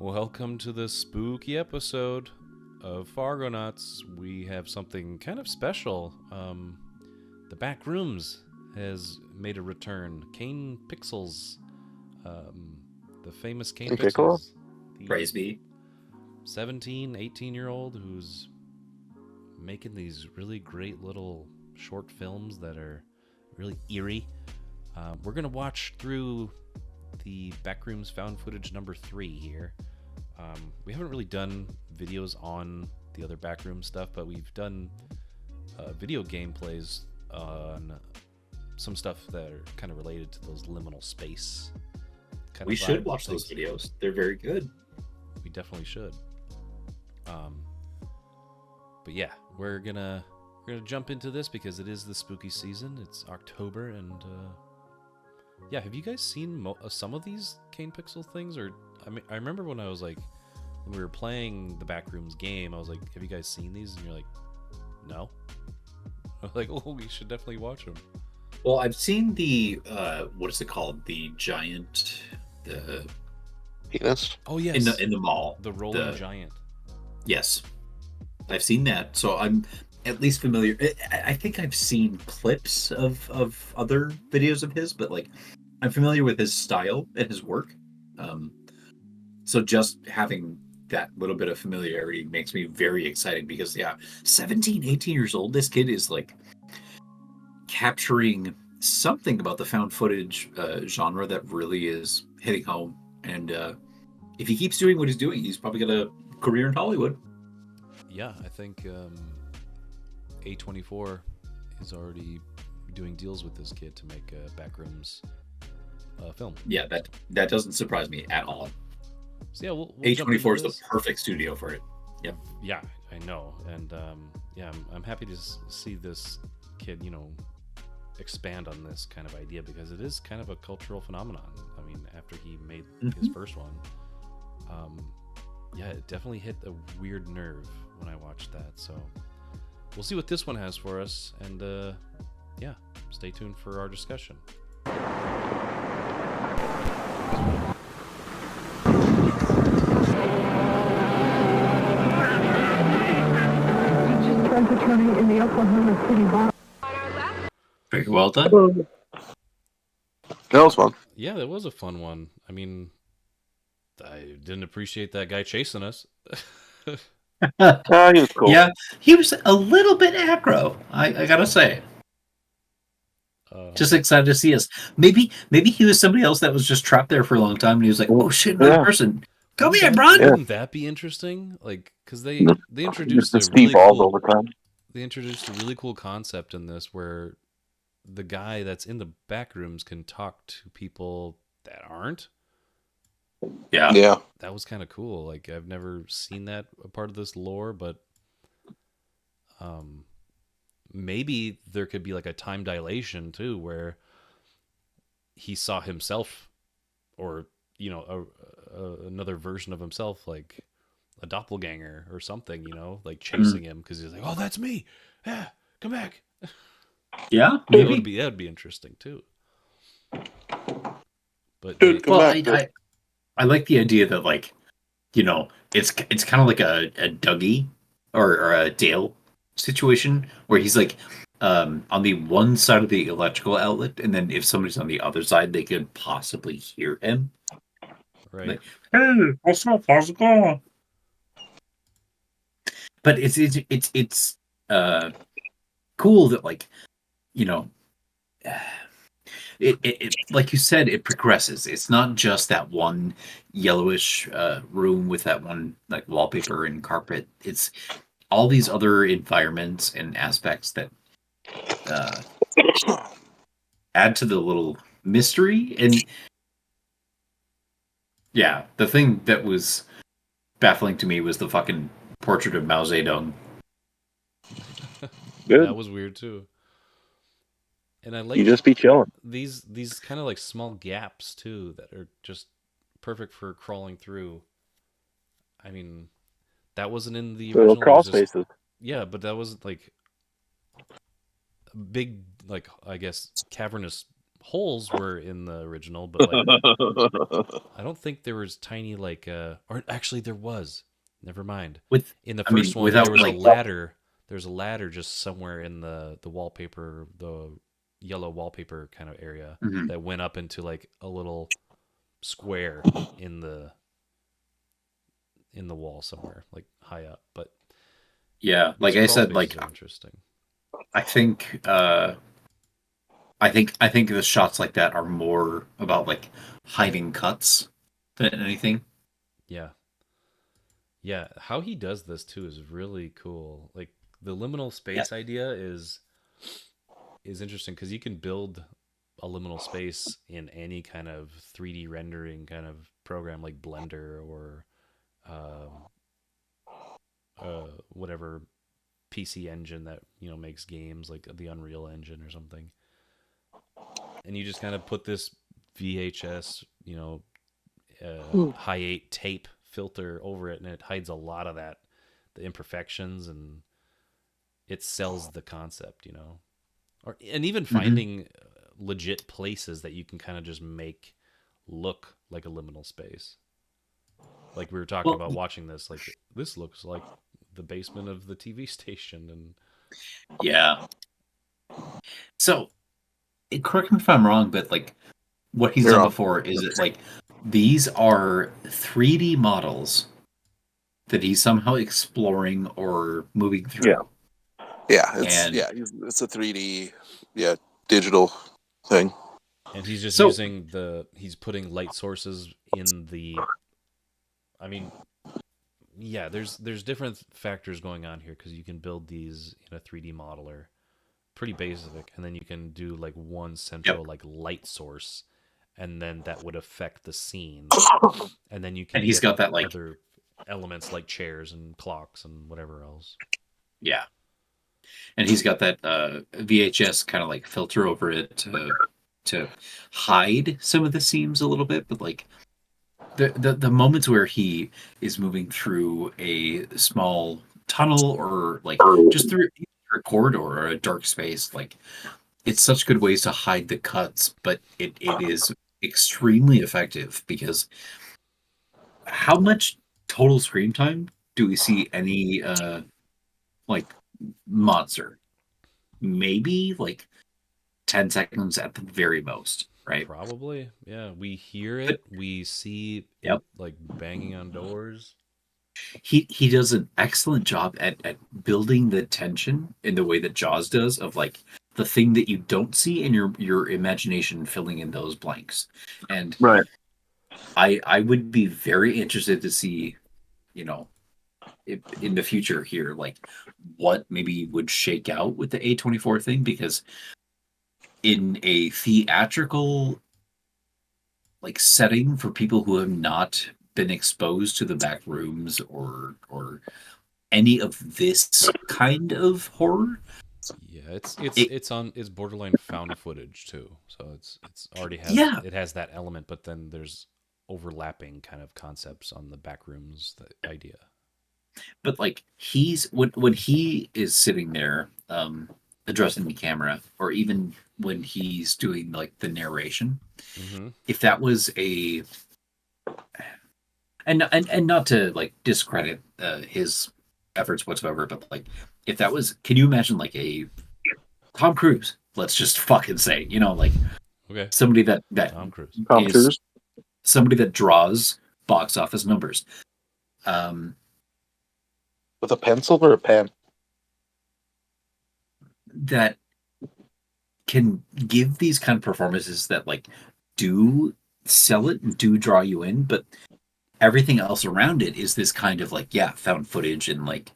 Welcome to this spooky episode of Fargonauts. We have something kind of special. The Backrooms has made a return. Kane Pixels, the famous Kane Pickle? Pixels, the Praise be. 17, 18-year-old who's making these really great little short films that are really eerie. We're going to watch through the Backrooms found footage number 3 here. We haven't really done videos on the other Backroom stuff, but we've done video gameplays on some stuff that are kind of related to those liminal space. We should watch those videos. They're very good. We definitely should. But yeah, we're gonna jump into this because it is the spooky season. It's October, and yeah, have you guys seen some of these Kane Pixel things? Or I remember when we were playing the Backrooms game, I was like, "Have you guys seen these?" And you're like, "No." I was like, "Oh, we should definitely watch them." Well, I've seen the what is it called? The giant, the Penis? Oh yes, in the mall, the rolling giant. Yes, I've seen that, so I'm at least familiar. I think I've seen clips of other videos of his, but like I'm familiar with his style and his work. So just having that little bit of familiarity makes me very excited because 17, 18 years old, this kid is like capturing something about the found footage genre that really is hitting home. And if he keeps doing what he's doing, he's probably got a career in Hollywood. Yeah, I think A24 is already doing deals with this kid to make a Backrooms film. Yeah, that doesn't surprise me at all. So yeah, we'll A24 is the perfect studio for it. Yep. Yeah, I know, and yeah, I'm happy to see this kid, expand on this kind of idea because it is kind of a cultural phenomenon. I mean, after he made his first one, yeah, it definitely hit a weird nerve when I watched that. So we'll see what this one has for us, and yeah, stay tuned for our discussion. In the Oklahoma City bar. Very well done. That was fun. Yeah, that was a fun one. I mean, I didn't appreciate that guy chasing us. He was cool. Yeah, he was a little bit aggro, I gotta say. Just excited to see us. Maybe he was somebody else that was just trapped there for a long time, and he was like, "Oh shit, another person! Come here, bro!" Wouldn't that be interesting? Like, because they introduced the Steve Balls all the time. They introduced a really cool concept in this where the guy that's in the back rooms can talk to people that aren't. Yeah. That was kind of cool. Like, I've never seen that a part of this lore, but maybe there could be like a time dilation too, where he saw himself, or another version of himself, like a doppelganger or something, like chasing him because he's like, "Oh, that's me! Yeah, come back!" Yeah, maybe that'd be interesting too. But I like the idea that, like, it's kind of like a Dougie or a Dale situation where he's like on the one side of the electrical outlet, and then if somebody's on the other side, they could possibly hear him. Right. Like, hey, what's up? How's it going? But it's cool that, like, it like you said, it progresses. It's not just that one yellowish room with that one like wallpaper and carpet. It's all these other environments and aspects that add to the little mystery. And yeah, the thing that was baffling to me was the fucking portrait of Mao Zedong. Good. That was weird too. And I like You just be chilling. these kind of like small gaps too that are just perfect for crawling through. I mean, that wasn't in the original. Little crawl spaces. Yeah, but that was like a big, like, I guess, cavernous holes were in the original, but like I don't think there was tiny like or actually there was. Never mind. With, In the I mean, first one, without there was a like, ladder. There's a ladder just somewhere in the wallpaper, the yellow wallpaper kind of area Mhm. that went up into like a little square in the wall somewhere, like high up. But yeah, those like I crawl said, like spaces are interesting. I think, I think the shots like that are more about like hiding cuts than anything. Yeah, yeah. How he does this too is really cool. Like the liminal Yeah. space idea is interesting because you can build a liminal space in any kind of 3D rendering kind of program like Blender or um, whatever PC engine that makes games like the Unreal Engine or something. And you just kind of put this VHS high 8 tape filter over it, and it hides a lot of the imperfections, and it sells the concept. And even Hmm. finding legit places that you can kind of just make look like a liminal space. Like we were talking Well, about watching this, like this looks like the basement of the TV station, and yeah. So, correct me if I'm wrong, but like what he's You're done wrong. before is it like these are 3D models that he's somehow exploring or moving Yeah. through. Yeah, And it's a 3D, digital thing. and he's just so, using he's putting light sources in the. I mean, yeah, there's different factors going on here because you can build these in a 3D modeler, pretty basic, and then you can do like one yep. central like light source, and then that would affect the scene, and then you And can he's get got that like, other elements like chairs and clocks and whatever else. yeah. And he's got that VHS kind of like filter over it to hide some of the seams a little bit, but like the moments where he is moving through a small tunnel or like just through a corridor or a dark space, like it's such good ways to hide the cuts, but it is extremely effective because how much total screen time do we see any like monster? Maybe like 10 seconds at the very most, right? Probably, yeah. We hear But it, we see yep, it like banging on doors. he does an excellent job at building the tension in the way that Jaws does of like the thing that you don't see and your imagination filling in those blanks. And Right. I would be very interested to see, you know, if, in the future here, like what maybe would shake out with the A24 thing because in a theatrical like setting for people who have not been exposed to the back rooms or any of this kind of horror. Yeah, it's It, it's on it's borderline found footage too. So it's already yeah, has that element, but then there's overlapping kind of concepts on the back rooms, the idea. but like he's when he is sitting there addressing the camera or even when he's doing like the narration, Mm-hmm. if that was a and not to like discredit his efforts whatsoever, but like if that was, can you imagine like a Tom Cruise? Let's just fucking say, like Okay. somebody that Tom Cruise. Tom is Cruise somebody that draws box office numbers. Um, with a pencil or a pen? that can give these kind of performances that like do sell it and do draw you in, but everything else around it is this kind of like found footage and like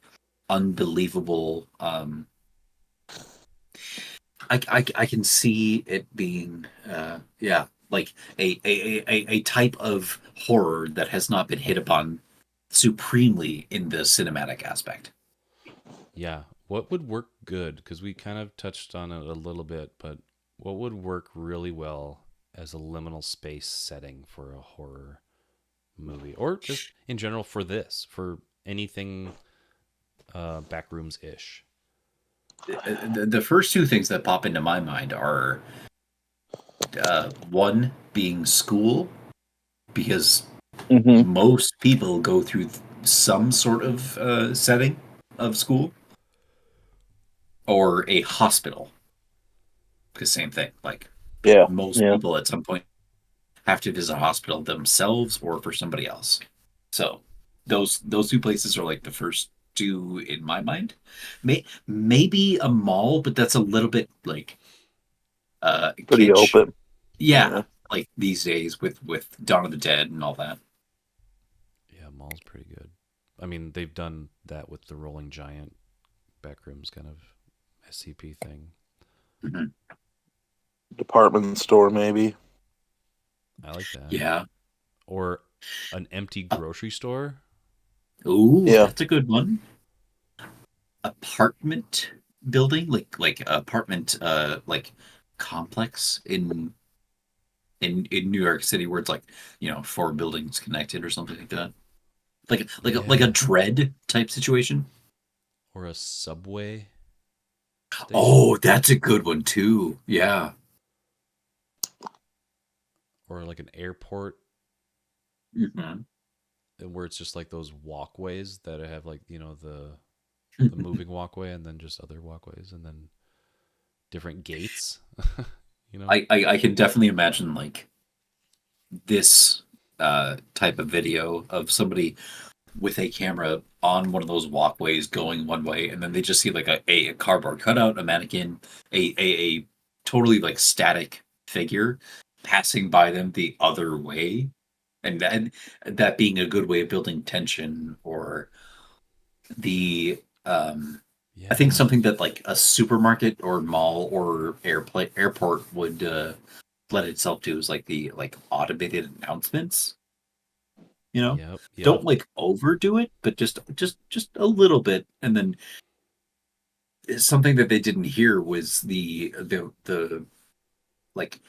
unbelievable. I can see it being like a type of horror that has not been hit upon supremely in the cinematic aspect. Yeah. What would work good? Because we kind of touched on it a little bit, but what would work really well as a liminal space setting for a horror movie, or just in general for anything backrooms ish? The first two things that pop into my mind are One being school, because Mm-hmm. most people go through some sort of setting of school, or a hospital. Because same thing, like Yeah. most Yeah. people at some point have to visit a hospital themselves or for somebody else. So those two places are like the first two in my mind. Maybe a mall, but that's a little bit like Pretty kitsch. open. Yeah, Yeah. like these days with Dawn of the Dead and all that. Yeah, mall's pretty good. I mean, they've done that with the Rolling Giant Backrooms kind of SCP thing. Mhm. Department store, maybe. I like that. Yeah. Or an empty grocery store. Ooh, Yeah. that's a good one. Apartment building, like apartment like complex in New York City, where it's like, four buildings connected or something like that. Like a Yeah. dread type situation. Or a subway Oh, station. that's a good one too. Yeah. Or like an airport Mhm. where it's just like those walkways that have like, the moving walkway and then just other walkways and then different gates. you know? I can definitely imagine like this type of video of somebody with a camera on one of those walkways going one way, and then they just see like a cardboard cutout, a mannequin, a totally like static figure passing by them the other way, and that being a good way of building tension. Or the I think Yeah. something that like a supermarket or mall or airport would lend itself to is like the like automated announcements. Yep. Yep. Don't like overdo it, but just a little bit. And then something that they didn't hear was the like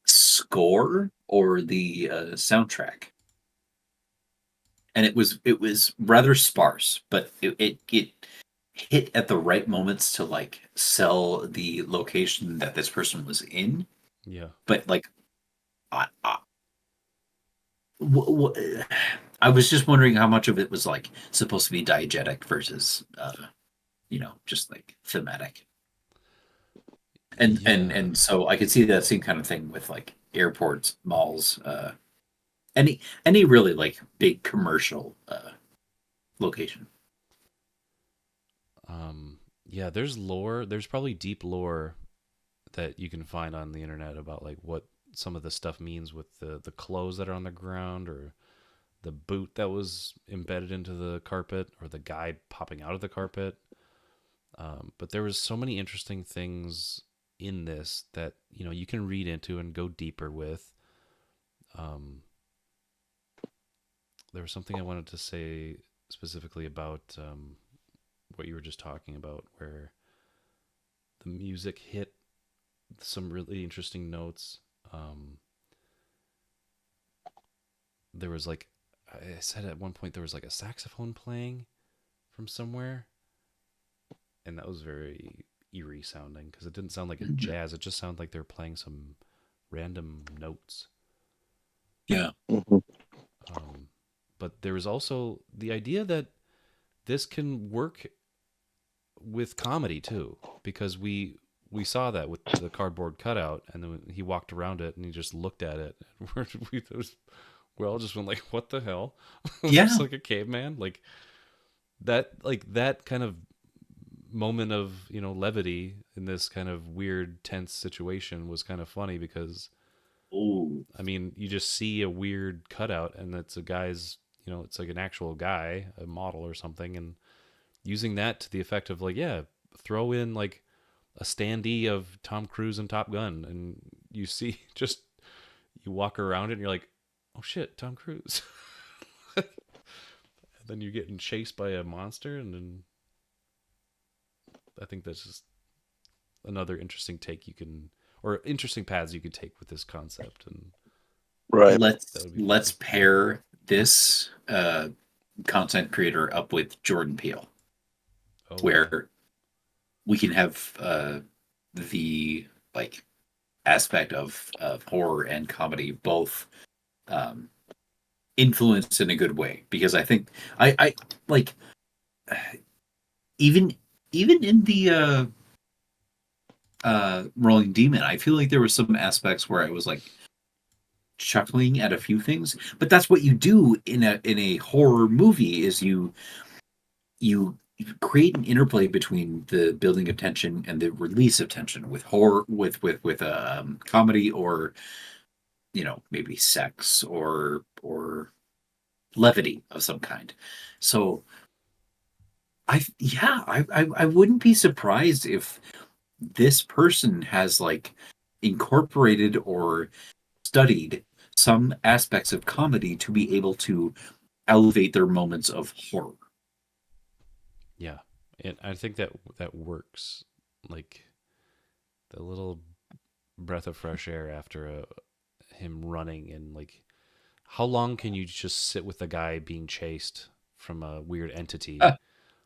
score or the soundtrack. And it was rather sparse, but it hit at the right moments to like sell the location that this person was in. Yeah. But like I, w- I was just wondering how much of it was like supposed to be diegetic versus just like thematic. And Yeah. so I could see that same kind of thing with like airports, malls, any really like big commercial location. Yeah, there's lore. There's probably deep lore that you can find on the internet about like what some of the stuff means with the clothes that are on the ground or the boot that was embedded into the carpet or the guy popping out of the carpet. But there was so many interesting things in this that you can read into and go deeper with. Um, there was something I wanted to say specifically about what you were just talking about, where the music hit some really interesting notes. There was like I said at one point there was like a saxophone playing from somewhere, and that was very eerie sounding because it didn't sound like a Mhm. jazz. It just sounded like they were playing some random notes. Yeah. Hmm. Um, but there was also the idea that this can work with comedy too, because we saw that with the cardboard cutout, and then he walked around it and he just looked at it. We all just went like, "What the hell?" Just Yeah. like a caveman, like that kind of moment of levity in this kind of weird tense situation was kind of funny because Oh. I mean you just see a weird cutout and it's a guy's it's like an actual guy, a model or something, and using that to the effect of like, yeah, throw in like a standee of Tom Cruise and Top Gun, and you see just you walk around it and you're like, oh shit, Tom Cruise. And then you're getting chased by a monster, and then I think that's just another interesting take you can, or interesting paths you could take with this concept, and Right. that Let's would be let's fun. pair this content creator up with Jordan Peele, Oh yeah, where we can have the like aspect of horror and comedy both influenced in a good way, because I think I like even in the Rolling Demon, I feel like there were some aspects where I was like chuckling at a few things, but that's what you do in a horror movie, is you create an interplay between the building of tension and the release of tension with horror, with comedy, or maybe sex or levity of some kind. So I wouldn't be surprised if this person has like incorporated or studied some aspects of comedy to be able to elevate their moments of horror. Yeah, and I think that works. Like the little breath of fresh air after him running, and like, how long can you just sit with the guy being chased from a weird entity?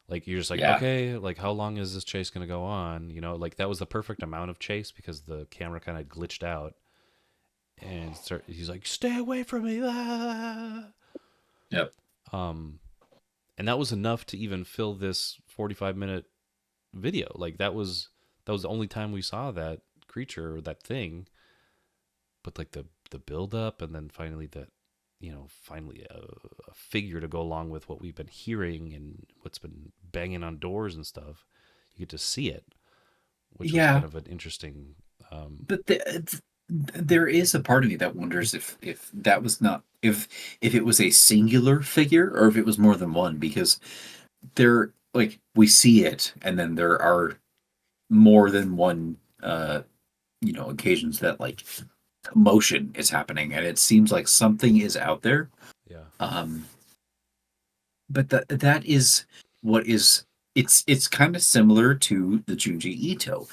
Like you're just like, Yeah. okay, like how long is this chase gonna go on? Like that was the perfect amount of chase because the camera kind of glitched out, and he's like, stay away from me. Ah! Yep. And that was enough to even fill this 45-minute video. Like that was the only time we saw that creature or that thing. But like the build up, and then finally finally a figure to go along with what we've been hearing and what's been banging on doors and stuff. You get to see it, which was kind of an interesting. But there is a part of me that wonders if that was not, if it was a singular figure or if it was more than one, because there, like, we see it and then there are more than one occasions that like commotion is happening and it seems like something is out there. Yeah. But that is what is, it's kind of similar to the Junji Ito.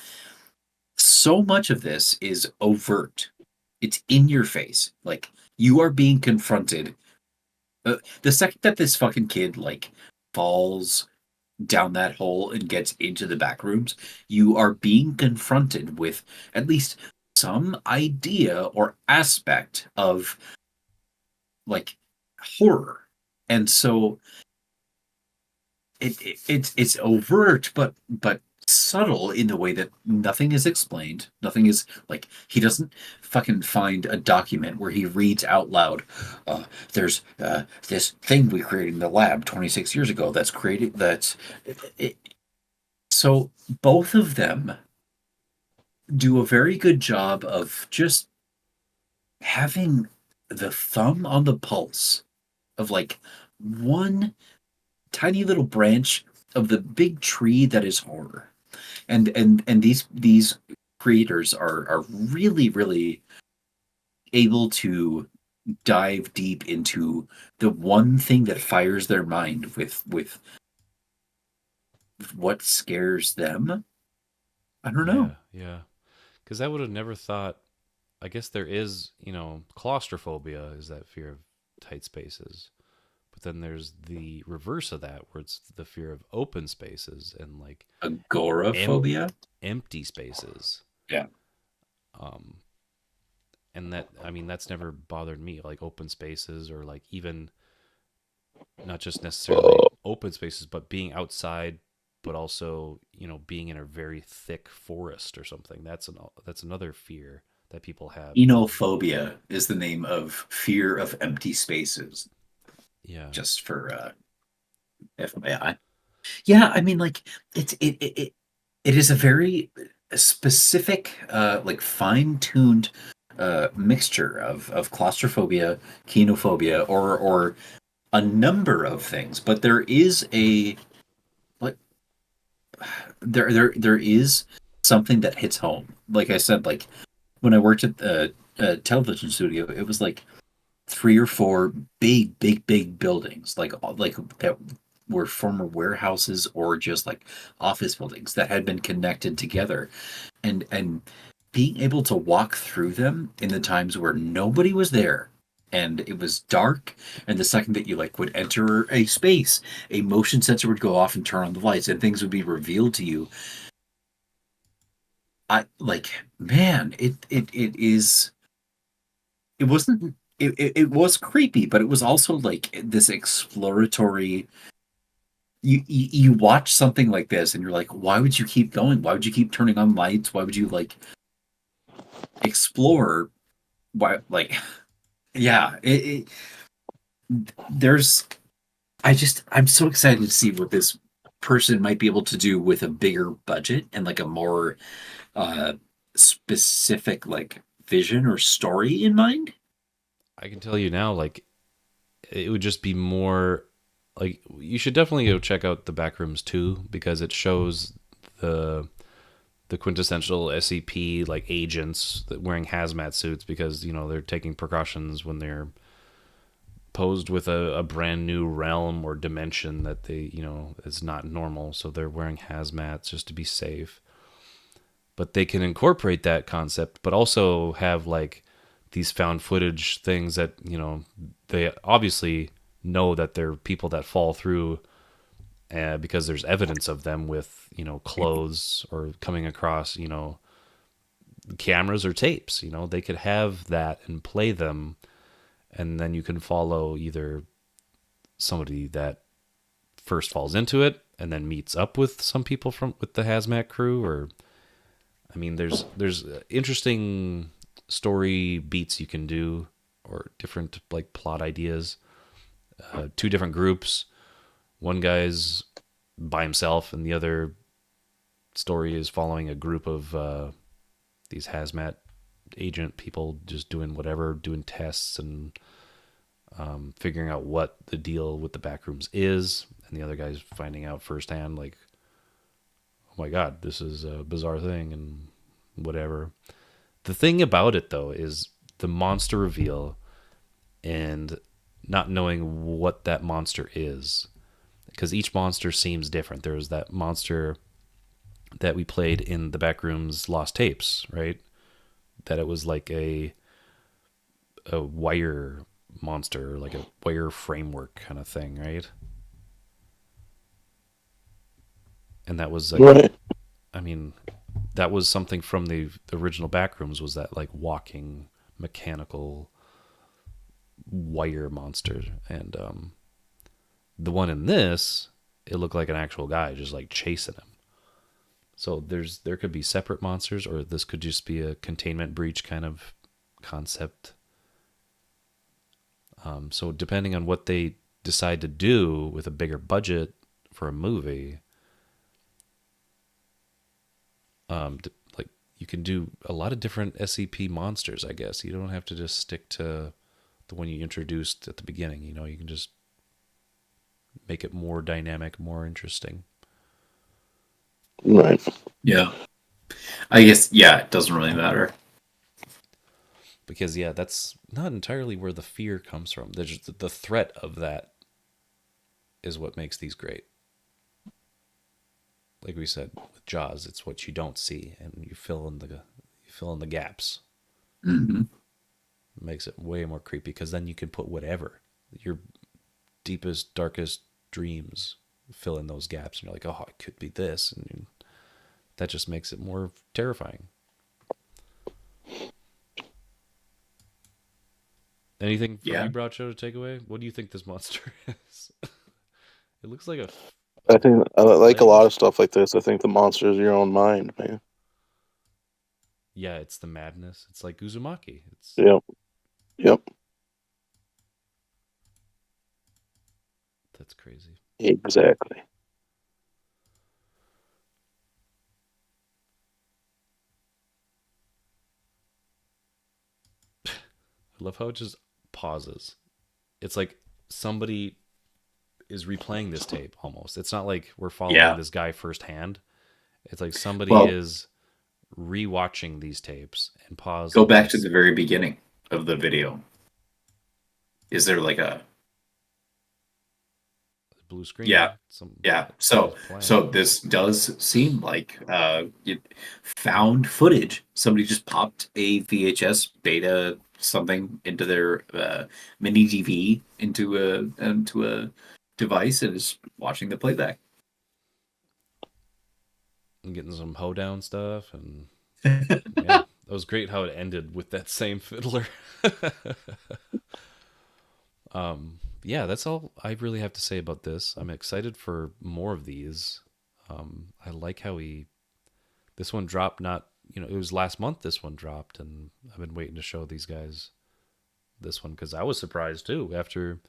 So much of this is overt. It's in your face. Like, you are being confronted. The second that this fucking kid like falls down that hole and gets into the back rooms, you are being confronted with at least some idea or aspect of like horror. And so it's overt, but subtle in the way that nothing is explained. Nothing is like, he doesn't fucking find a document where he reads out loud, there's this thing we created in the lab 26 years ago that's created that's it. So both of them do a very good job of just having the thumb on the pulse of like one tiny little branch of the big tree that is horror. And these creators are really, really able to dive deep into the one thing that fires their mind with what scares them. I don't know. Yeah. Because I would have never thought. I guess there is, claustrophobia is that fear of tight spaces. But then there's the reverse of that, where it's the fear of open spaces and like Agoraphobia, empty spaces. Yeah. And that's never bothered me, like open spaces, or like even not just necessarily open spaces, but being outside, but also being in a very thick forest or something. That's another fear that people have. Enophobia is the name of fear of empty spaces. Yeah. Just for FYI. Yeah, I mean, like, it is a very specific, like fine-tuned mixture of claustrophobia, kenophobia, or a number of things. But there is a like there is something that hits home. Like I said, like when I worked at the television studio, it was like 3 or 4 big buildings, like that were former warehouses or just like office buildings that had been connected together, and being able to walk through them in the times where nobody was there and it was dark, and the second that you like would enter a space, a motion sensor would go off and turn on the lights and things would be revealed to you. I like, man, it is. It wasn't. It was creepy, but it was also like this exploratory. You watch something like this, and you're like, why would you keep going? Why would you keep turning on lights? Why would you like explore? Why like, yeah. There's. I'm so excited to see what this person might be able to do with a bigger budget and like a more uh specific like vision or story in mind. I can tell you now, like it would just be more like you should definitely go check out the Backrooms 2 because it shows the quintessential SCP like agents that wearing hazmat suits because they're taking precautions when they're posed with a brand new realm or dimension that they is not normal, so they're wearing hazmats just to be safe. But they can incorporate that concept but also have like these found footage things that they obviously know that they're people that fall through because there's evidence of them with clothes or coming across cameras or tapes. They could have that and play them, and then you can follow either somebody that first falls into it and then meets up with some people with the hazmat crew, or I mean there's interesting story beats you can do, or different like plot ideas. Two different groups. One guy's by himself, and the other story is following a group of these hazmat agent people just doing whatever, doing tests and figuring out what the deal with the Backrooms is. And the other guy's finding out firsthand, like, oh my God, this is a bizarre thing and whatever. The thing about it, though, is the monster reveal and not knowing what that monster is. Because each monster seems different. There was that monster that we played in the Backrooms Lost Tapes, right? That it was like a wire monster, like a wire framework kind of thing, right? And that was like, Right. I mean, that was something from the original Backrooms, was that like walking mechanical wire monster. And the one in this, it looked like an actual guy just like chasing him. So there could be separate monsters, or this could just be a containment breach kind of concept. So depending on what they decide to do with a bigger budget for a movie, like you can do a lot of different SCP monsters, I guess. You don't have to just stick to the one you introduced at the beginning. You can just make it more dynamic, more interesting. Right. Yeah. I guess, yeah, it doesn't really matter. Because, yeah, that's not entirely where the fear comes from. There's just the threat of that is what makes these great. Like we said with Jaws, it's what you don't see, and you fill in the gaps. Mm-hmm. It makes it way more creepy because then you can put whatever, your deepest, darkest dreams, fill in those gaps, and you're like, oh, it could be this, and that just makes it more terrifying. Anything from you, Bradshaw, to take away? What do you think this monster is? It looks like I think I like a lot of stuff like this. I think the monster is your own mind, man. Yeah, it's the madness. It's like Uzumaki. Yep. That's crazy. Exactly. I love how it just pauses. It's like somebody is replaying this tape almost. It's not like we're following this guy firsthand. It's like somebody is rewatching these tapes and pause. Go back to the very beginning of the video. Is there like a blue screen? Yeah. So this does seem like found footage. Somebody just popped a VHS beta something into their mini DV into a device and is watching the playback. And getting some hoedown stuff and Yeah, that was great how it ended with that same fiddler. Yeah, that's all I really have to say about this. I'm excited for more of these. I like how this one dropped not, it was last month this one dropped, and I've been waiting to show these guys this one because I was surprised too after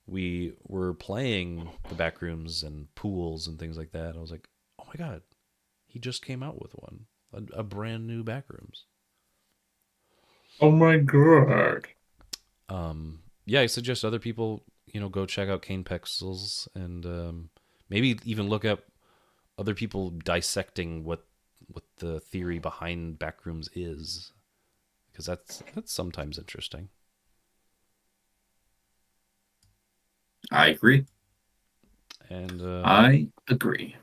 we were playing the Backrooms and pools and things like that. I was like, oh my God, he just came out with one, a brand new Backrooms. Oh my god. Yeah, I suggest other people, go check out Kane Pexels and maybe even look up other people dissecting what the theory behind Backrooms is, because that's sometimes interesting. I agree. And I agree.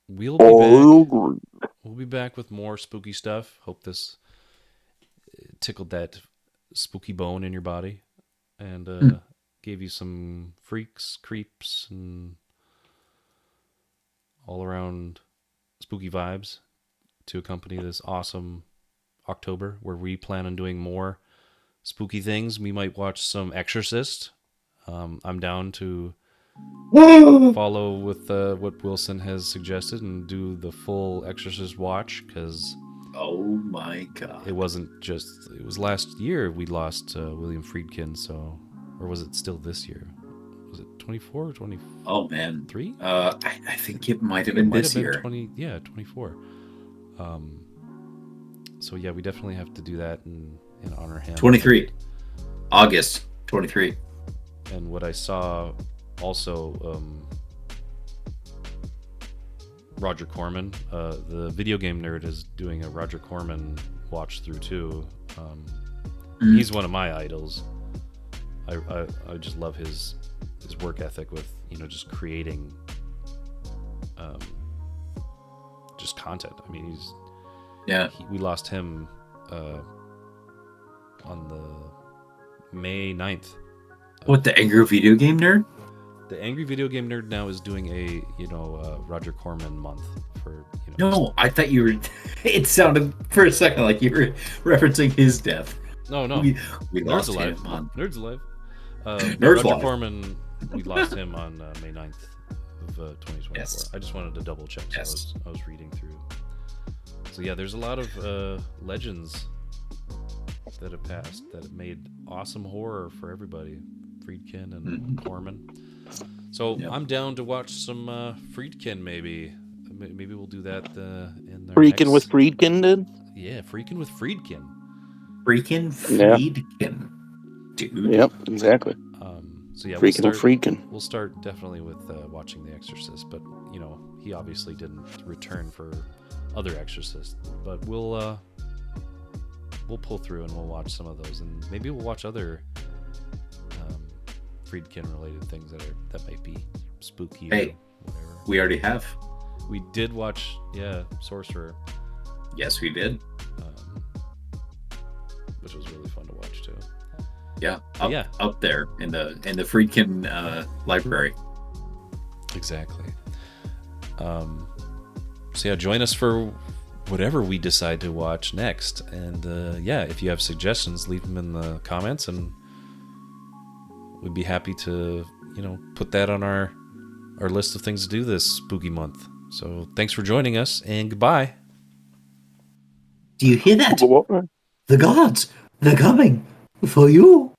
we'll be back. We'll be back with more spooky stuff. Hope this tickled that spooky bone in your body and gave you some freaks, creeps, and all around spooky vibes to accompany this awesome October where we plan on doing more spooky things. We might watch some Exorcist. I'm down to follow with what Wilson has suggested and do the full Exorcist watch, because Oh my god. it was last year we lost William Friedkin, or was it still this year? Was it 24 or 23? Oh man. 3? I think it might have been this year. 24. So yeah, we definitely have to do that and honor him. 23. August 23. And what I saw also, Roger Corman, the video game nerd, is doing a Roger Corman watch through too. He's one of my idols. I just love his work ethic with just creating just content. I mean, we lost him on the May 9th. What, the Angry Video Game Nerd? The Angry Video Game Nerd now is doing a Roger Corman month for No, I thought you were. It sounded for a second like you were referencing his death. No. We Nerds lost alive. him on. Nerds alive. Nerds Roger alive. Corman, we lost him on May 9th of 2024. Yes. I just wanted to double check. So Yes. I was reading through. So yeah, there's a lot of legends that have passed that have made awesome horror for everybody. Friedkin and Corman. So I'm down to watch some Friedkin. Maybe we'll do that in the Freaking with Friedkin, dude. Yeah, Freaking with Friedkin. Freaking Friedkin. Dude. Yep, exactly. So yeah, Freaking. We'll start definitely with watching The Exorcist, but he obviously didn't return for other Exorcists. But we'll pull through and we'll watch some of those, and maybe we'll watch other Friedkin related things that might be spooky. Hey, or whatever. we already have. We did watch Sorcerer. Yes, we did. Which was really fun to watch too. Yeah, But up there in the Friedkin library. Exactly. So yeah, join us for whatever we decide to watch next, and if you have suggestions, leave them in the comments, and we'd be happy to put that on our list of things to do this spooky month. So thanks for joining us, and goodbye. Do you hear that? The gods, they're coming for you.